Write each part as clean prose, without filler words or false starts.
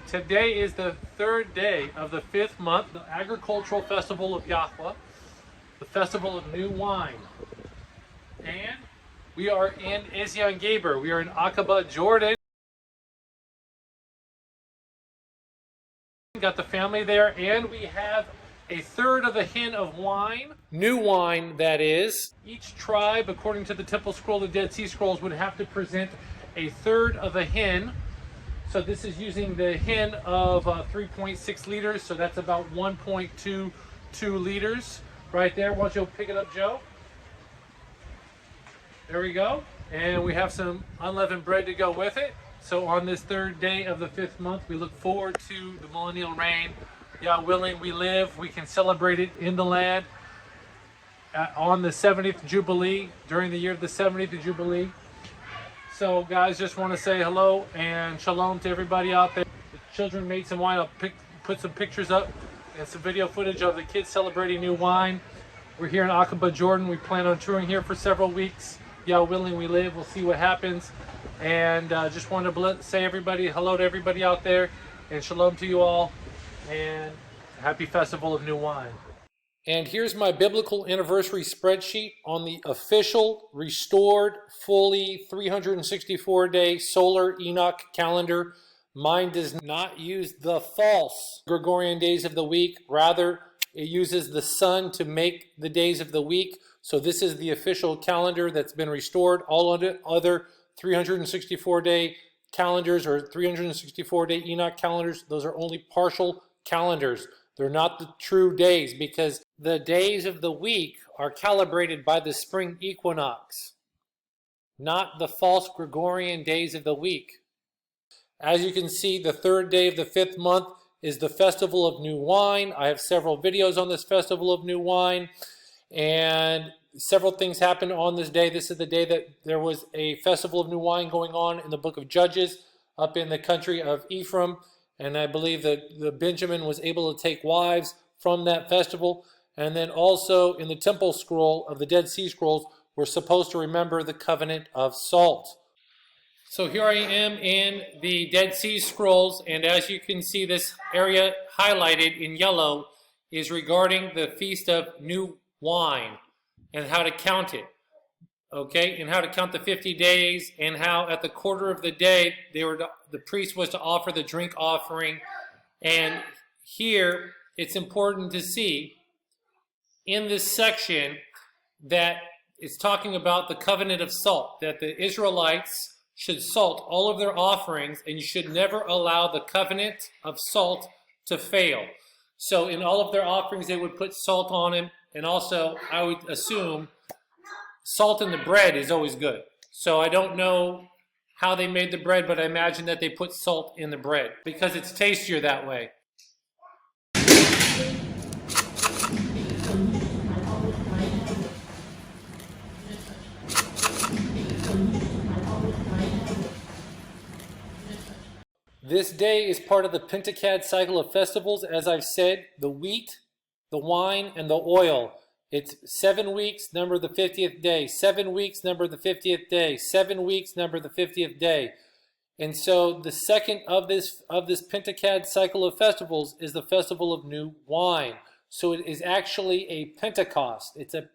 Today is the third day of the 5th month, the agricultural festival of Yahweh, the festival of new wine. And we are in Ezyon Geber. We are in Aqaba, Jordan. Got the family there, and we have a third of a hin of wine. New wine, that is. Each tribe, according to the Temple Scroll, the Dead Sea Scrolls, would have to present a third of a hin. So this is using the hin of 3.6 liters, so that's about 1.22 liters right there. Why don't you pick it up, Joe? There we go. And we have some unleavened bread to go with it. So on this third day of the 5th month, we look forward to the millennial reign. Yah willing, we live. We can celebrate it in the land on the 70th Jubilee, during the year of the 70th Jubilee. So guys, just want to say hello and shalom to everybody out there. The children made some wine. I'll put some pictures up and some video footage of the kids celebrating new wine. We're here in Aqaba, Jordan. We plan on touring here for several weeks. Yah willing, we live. We'll see what happens. And just wanted to say hello to everybody out there, and shalom to you all, and happy festival of new wine. And here's my biblical anniversary spreadsheet on the official, restored, fully 364-day solar Enoch calendar. Mine does not use the false Gregorian days of the week. Rather, it uses the sun to make the days of the week. So this is the official calendar that's been restored. All other 364-day calendars or 364-day Enoch calendars, those are only partial calendars. They're not the true days, because the days of the week are calibrated by the spring equinox, not the false Gregorian days of the week. As you can see, the third day of the 5th month is the Festival of New Wine. I have several videos on this Festival of New Wine, and several things happened on this day. This is the day that there was a Festival of New Wine going on in the book of Judges up in the country of Ephraim. And I believe that the Benjamin was able to take wives from that festival. And then also in the Temple Scroll of the Dead Sea Scrolls, we're supposed to remember the covenant of salt. So here I am in the Dead Sea Scrolls, and as you can see, this area highlighted in yellow is regarding the Feast of New Wine and how to count it. Okay, and how to count the 50 days, and how at the quarter of the day the priest was to offer the drink offering. And here it's important to see in this section that it's talking about the covenant of salt, that the Israelites should salt all of their offerings, and you should never allow the covenant of salt to fail. So in all of their offerings they would put salt on them, and also I would assume salt in the bread is always good. So I don't know how they made the bread, but I imagine that they put salt in the bread because it's tastier that way. This day is part of the Pentecost cycle of festivals. As I've said, the wheat, the wine, and the oil. It's 7 weeks, number the 50th day. 7 weeks, number the 50th day. 7 weeks, number the 50th day. And so the second of this Pentecost cycle of festivals is the festival of new wine. So it is actually a Pentecost. It's a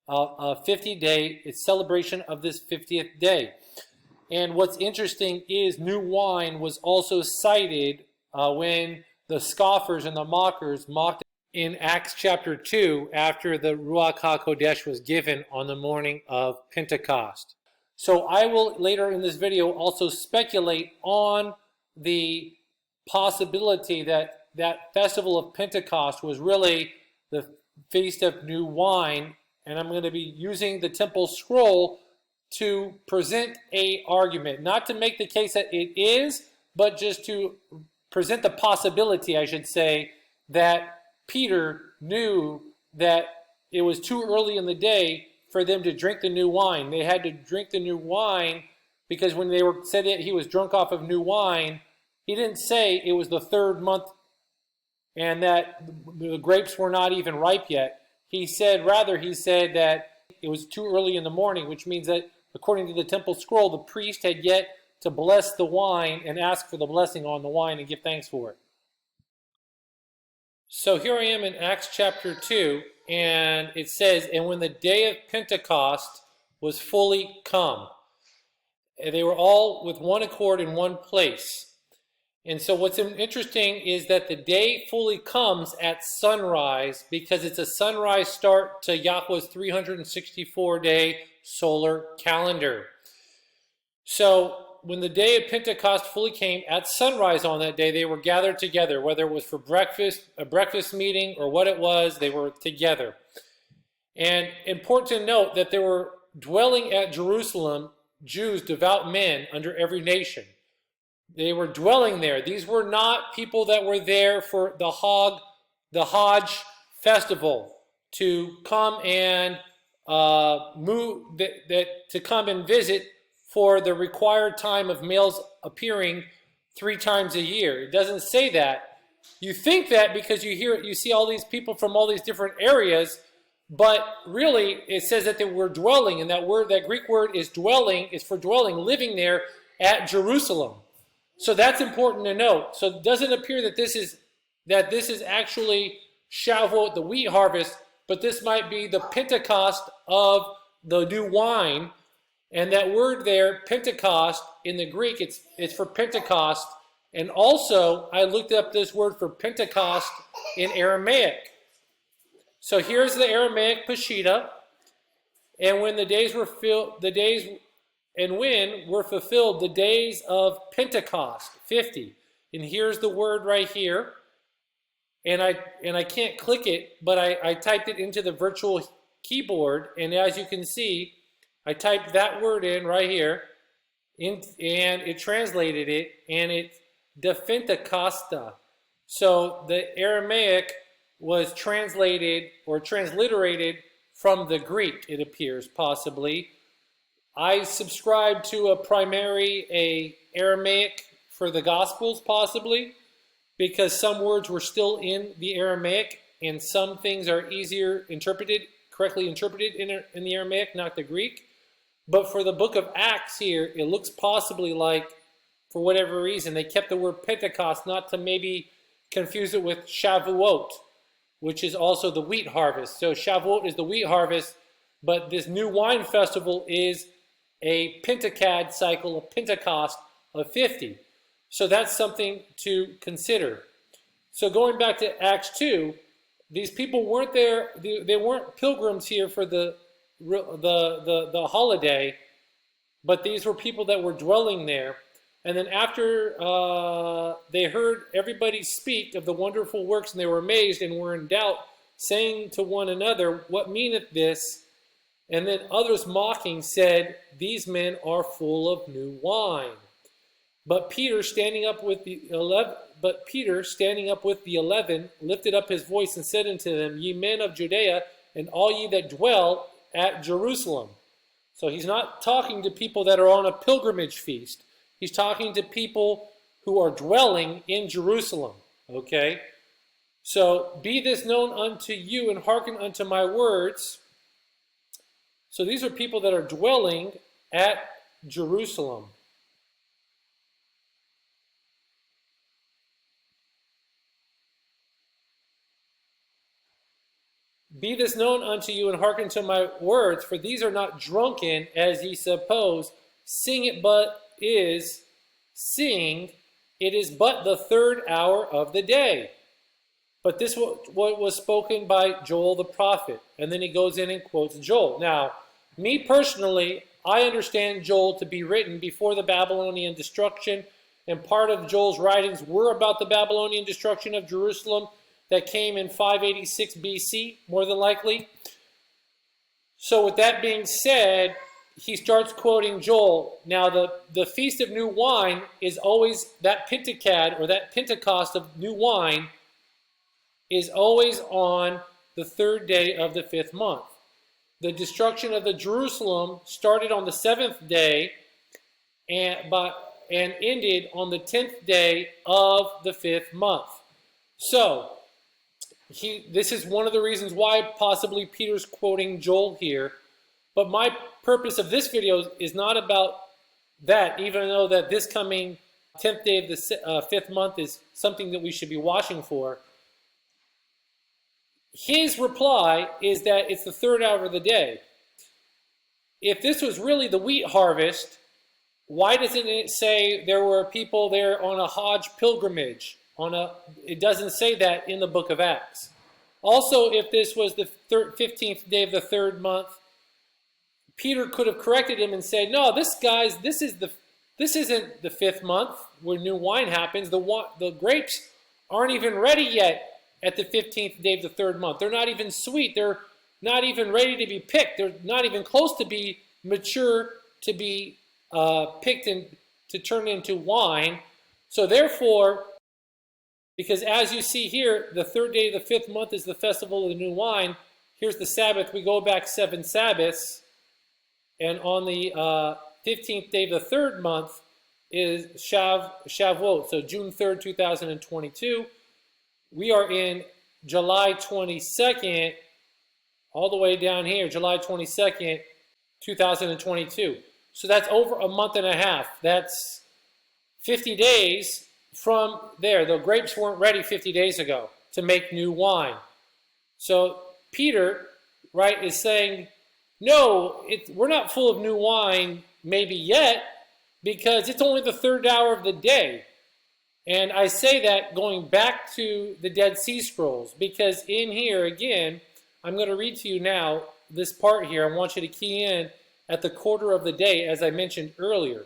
50-day celebration of this 50th day. And what's interesting is new wine was also cited when the scoffers and the mockers mocked in Acts chapter 2 after the Ruach HaKodesh was given on the morning of Pentecost. So I will later in this video also speculate on the possibility that that festival of Pentecost was really the Feast of New Wine, and I'm going to be using the Temple Scroll to present an argument, not to make the case that it is, but just to present the possibility, I should say, that Peter knew that it was too early in the day for them to drink the new wine. They had to drink the new wine because when they said that he was drunk off of new wine, he didn't say it was the 3rd month and that the grapes were not even ripe yet. He said that it was too early in the morning, which means that according to the Temple Scroll, the priest had yet to bless the wine and ask for the blessing on the wine and give thanks for it. So here I am in Acts chapter 2, and it says, and when the day of Pentecost was fully come, they were all with one accord in one place. And so what's interesting is that the day fully comes at sunrise, because it's a sunrise start to Yahweh's 364-day solar calendar. So when the day of Pentecost fully came, at sunrise on that day, they were gathered together, whether it was for breakfast, a breakfast meeting, or what it was, they were together. And important to note that there were dwelling at Jerusalem Jews, devout men under every nation. They were dwelling there. These were not people that were there for the Hajj festival to come and to come and visit for the required time of males appearing 3 times a year. It doesn't say that. You think that because you see all these people from all these different areas, but really it says that they were dwelling, and that Greek word is dwelling, is for dwelling, living there at Jerusalem. So that's important to note. So it doesn't appear that this is actually Shavuot, the wheat harvest, but this might be the Pentecost of the new wine. And that word there, Pentecost, in the Greek, it's for Pentecost. And also, I looked up this word for Pentecost in Aramaic. So here's the Aramaic Peshitta. And when the days were fulfilled, the days of Pentecost, 50. And here's the word right here. And I can't click it, but I typed it into the virtual keyboard. And as you can see, I typed that word in right here, and it translated it, and it's de Pentecosta. So the Aramaic was translated or transliterated from the Greek, it appears, possibly. I subscribe to a Aramaic for the Gospels, possibly, because some words were still in the Aramaic, and some things are correctly interpreted in the Aramaic, not the Greek. But for the book of Acts here, it looks possibly like, for whatever reason, they kept the word Pentecost, not to maybe confuse it with Shavuot, which is also the wheat harvest. So Shavuot is the wheat harvest, but this new wine festival is a Pentecad cycle, a Pentecost of 50. So that's something to consider. So going back to Acts 2, these people weren't there, they weren't pilgrims here for the holiday, but these were people that were dwelling there. And then after they heard everybody speak of the wonderful works, and they were amazed and were in doubt, saying to one another, what meaneth this? And then others mocking said, these men are full of new wine. But Peter, standing up with the 11, lifted up his voice and said unto them, ye men of Judea, and all ye that dwell at Jerusalem. So he's not talking to people that are on a pilgrimage feast. He's talking to people who are dwelling in Jerusalem. Okay? So, be this known unto you, and hearken unto my words. So these are people that are dwelling at Jerusalem. Be this known unto you, and hearken to my words, for these are not drunken, as ye suppose. Sing it is but the 3rd hour of the day. But this what was spoken by Joel the prophet. And then he goes in and quotes Joel. Now, me personally, I understand Joel to be written before the Babylonian destruction, and part of Joel's writings were about the Babylonian destruction of Jerusalem that came in 586 BC, more than likely. So with that being said, he starts quoting Joel. Now, the Feast of New Wine is always, that Pentecad, or that Pentecost of new wine, is always on the 3rd day of the 5th month. The destruction of the Jerusalem started on the 7th day and ended on the 10th day of the 5th month. So, this is one of the reasons why possibly Peter's quoting Joel here. But my purpose of this video is not about that, even though that this coming 10th day of the fifth month is something that we should be watching for, his reply is that it's the third hour of the day. If this was really the wheat harvest, why doesn't it say there were people there on a Hajj pilgrimage? It doesn't say that in the book of Acts. Also, if this was the 15th day of the third month, Peter could have corrected him and said, no, this isn't the fifth month where new wine happens. The grapes aren't even ready yet at the 15th day of the third month. They're not even sweet. They're not even ready to be picked. They're not even close to be mature to be picked and to turn into wine. So therefore, because as you see here, the third day of the fifth month is the festival of the new wine. Here's the Sabbath. We go back 7 Sabbaths. And on the 15th day of the third month is Shavuot. So June 3rd, 2022. We are in July 22nd, all the way down here, July 22nd, 2022. So that's over a month and a half. That's 50 days from there. The grapes weren't ready 50 days ago to make new wine. So Peter, right, is saying, no, we're not full of new wine maybe yet, because it's only the third hour of the day. And I say that going back to the Dead Sea Scrolls, because in here, again, I'm going to read to you now this part here. I want you to key in at the quarter of the day, as I mentioned earlier.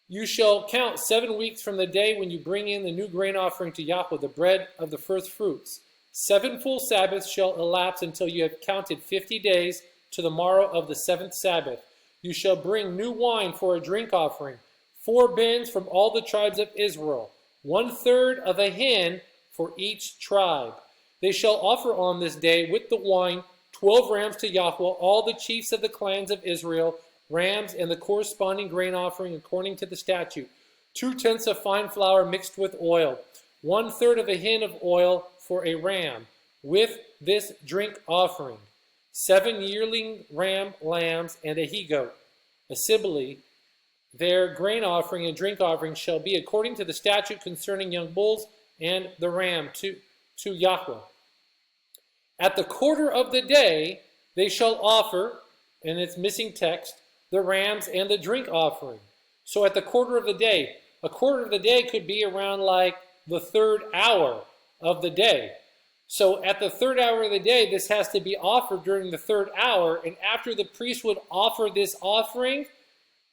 You shall count 7 weeks from the day when you bring in the new grain offering to Yahweh, the bread of the first fruits. 7 full Sabbaths shall elapse until you have counted 50 days to the morrow of the 7th Sabbath. You shall bring new wine for a drink offering, 4 bins from all the tribes of Israel, 1/3 of a hin for each tribe. They shall offer on this day with the wine 12 rams to Yahweh, all the chiefs of the clans of Israel, rams and the corresponding grain offering according to the statute. 2 tenths of fine flour mixed with oil, 1/3 of a hin of oil for a ram, with this drink offering. 7 yearling ram lambs and a he-goat, a sibboleth. Their grain offering and drink offering shall be according to the statute concerning young bulls and the ram to Yahweh. At the quarter of the day they shall offer, and it's missing text, the rams and the drink offering. So at the quarter of the day, a quarter of the day could be around like the third hour of the day. So at the third hour of the day, this has to be offered during the third hour. And after the priest would offer this offering,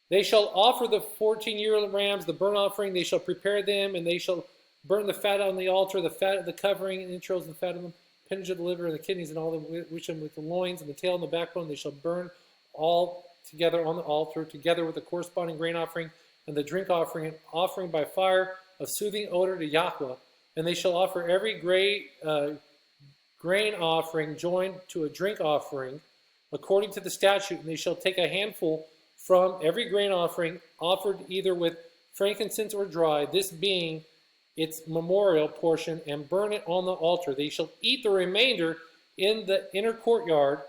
they shall offer the 14-year-old rams, the burnt offering. They shall prepare them, and they shall burn the fat on the altar, the fat of the covering, and entrails, and the fat of them, appendage of the liver, and the kidneys, and all the which with the loins, and the tail, and the backbone. They shall burn all together on the altar, together with the corresponding grain offering, and the drink offering, and offering by fire of soothing odor to Yahweh. And they shall offer every grain offering joined to a drink offering, according to the statute. And they shall take a handful from every grain offering offered either with frankincense or dry, this being its memorial portion, and burn it on the altar. They shall eat the remainder in the inner courtyard.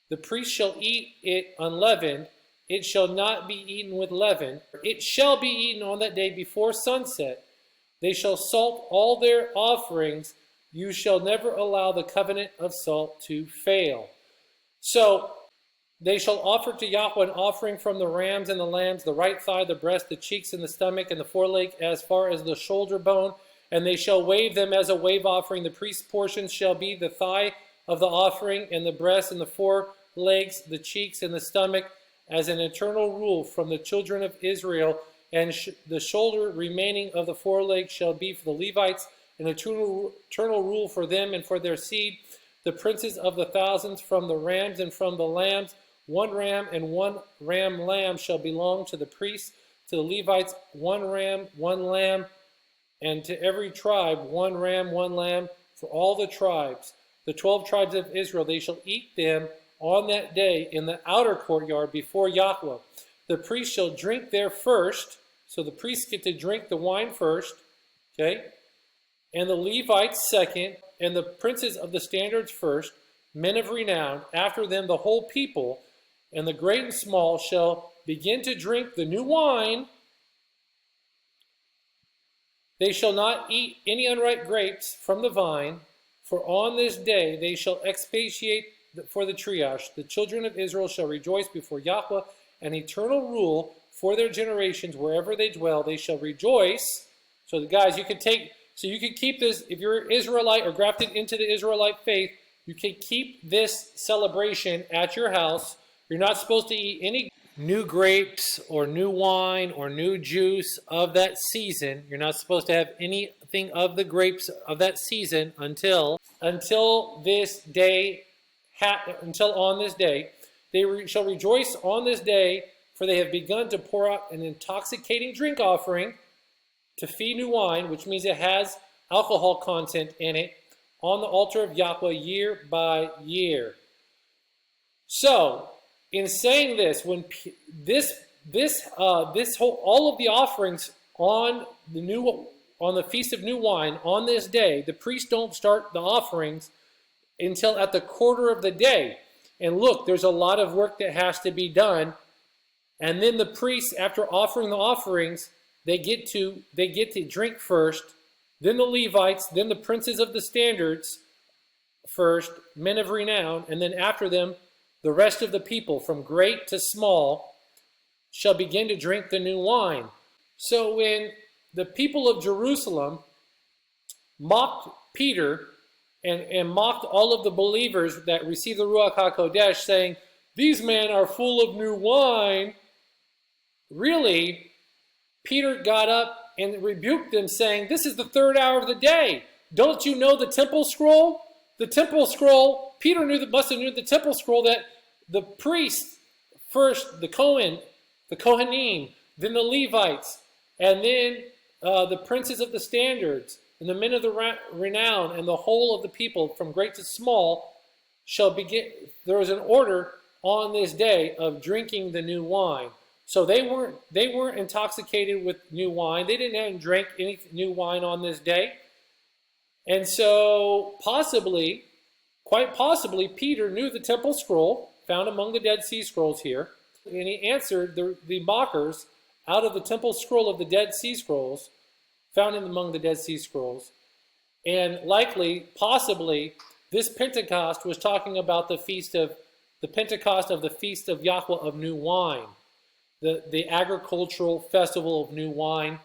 The priest shall eat it unleavened. It shall not be eaten with leaven. It shall be eaten on that day before sunset. They shall salt all their offerings. You shall never allow the covenant of salt to fail. So they shall offer to Yahweh an offering from the rams and the lambs, the right thigh, the breast, the cheeks, and the stomach, and the foreleg, as far as the shoulder bone. And they shall wave them as a wave offering. The priest's portions shall be the thigh of the offering, and the breast, and the forelegs, the cheeks, and the stomach, as an eternal rule from the children of Israel. And the shoulder remaining of the foreleg shall be for the Levites, an eternal rule for them and for their seed. The princes of the thousands from the rams and from the lambs, 1 ram and 1 ram lamb shall belong to the priests. To the Levites, 1 ram, 1 lamb, and to every tribe 1 ram, 1 lamb, for all the tribes. The 12 tribes of Israel, they shall eat them on that day in the outer courtyard before Yahweh. The priest shall drink there first. So the priests get to drink the wine first, okay? And the Levites second, and the princes of the standards first, men of renown. After them the whole people, and the great and small shall begin to drink the new wine, they shall not eat any unripe grapes from the vine, for on this day they shall expiate for the triage. The children of Israel shall rejoice before Yahweh, an eternal rule for their generations wherever they dwell. They shall rejoice. So guys, you could keep this, if you're Israelite or grafted into the Israelite faith, you can keep this celebration at your house. You're not supposed to eat any new grapes or new wine or new juice of that season. You're not supposed to have anything of the grapes of that season until this day, until on this day. They shall rejoice on this day, for they have begun to pour out an intoxicating drink offering to feed new wine, which means it has alcohol content in it, on the altar of Yahweh year by year. So, in saying this, when all of the offerings on the Feast of New Wine on this day, the priests don't start the offerings until at the quarter of the day. And look, there's a lot of work that has to be done. And then the priests, after offering the offerings, they get to drink first. Then the Levites, then the princes of the standards first, men of renown, and then after them, the rest of the people, from great to small, shall begin to drink the new wine. So when the people of Jerusalem mocked Peter and mocked all of the believers that received the Ruach HaKodesh, saying, "These men are full of new wine," really, Peter got up and rebuked them, saying, "This is the third hour of the day. Don't you know the temple scroll? The temple scroll," Peter must have knew the temple scroll, that the priests, first the Kohanim, then the Levites, and then the princes of the standards, and the men of the renown, and the whole of the people, from great to small, shall begin. There was an order on this day of drinking the new wine. So they weren't intoxicated with new wine. They didn't drink any new wine on this day. And so quite possibly, Peter knew the temple scroll, found among the Dead Sea Scrolls here, and he answered the mockers out of the temple scroll of the Dead Sea Scrolls, found among the Dead Sea Scrolls. And possibly, this Pentecost was talking about the Pentecost of the Feast of Yahweh of New Wine, the agricultural festival of new wine,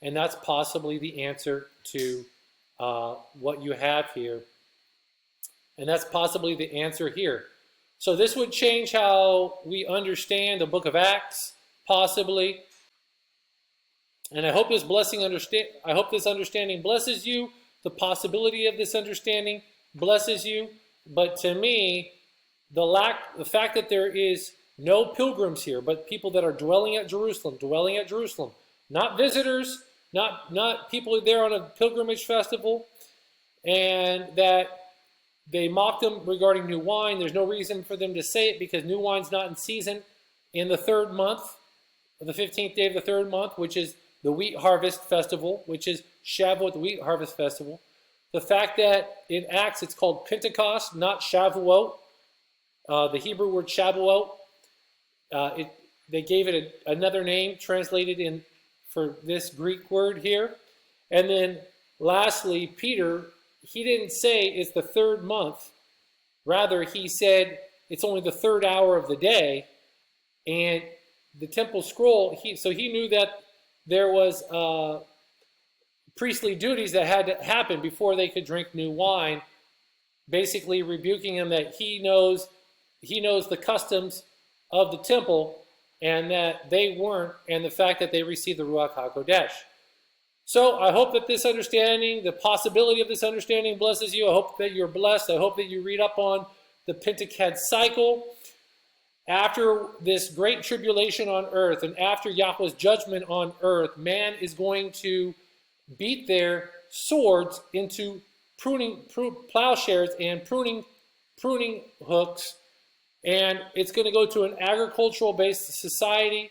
and that's possibly the answer to what you have here. And that's possibly the answer here. So this would change how we understand the book of Acts, possibly. And I hope this understanding blesses you. The possibility of this understanding blesses you. But to me, the fact that there is no pilgrims here, but people that are dwelling at Jerusalem, not visitors, not people there on a pilgrimage festival, and that they mocked them regarding new wine. There's no reason for them to say it, because new wine's not in season in the third month, the 15th day of the third month, which is the wheat harvest festival, which is Shavuot, the wheat harvest festival. The fact that in Acts it's called Pentecost, not Shavuot, the Hebrew word Shavuot, they gave it another name translated for this Greek word here. And then lastly, Peter, he didn't say it's the third month. Rather, he said it's only the third hour of the day. And the temple scroll, so he knew that there was priestly duties that had to happen before they could drink new wine, basically rebuking him that he knows the customs of the temple, and that they weren't, and the fact that they received the Ruach HaKodesh. So I hope that this understanding, the possibility of this understanding, blesses you. I hope that you're blessed. I hope that you read up on the Pentecost cycle. After this great tribulation on earth, and after Yahweh's judgment on earth, man is going to beat their swords into plowshares and pruning hooks, and it's going to go to an agricultural-based society.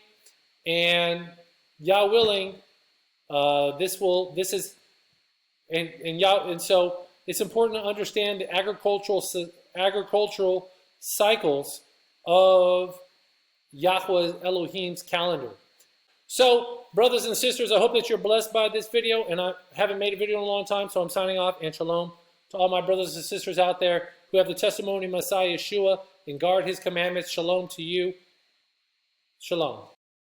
And Yah willing, so it's important to understand the agricultural cycles of Yahweh Elohim's calendar. So, brothers and sisters, I hope that you're blessed by this video, and I haven't made a video in a long time, so I'm signing off, and shalom to all my brothers and sisters out there who have the testimony of Messiah Yeshua and guard his commandments. Shalom to you. Shalom.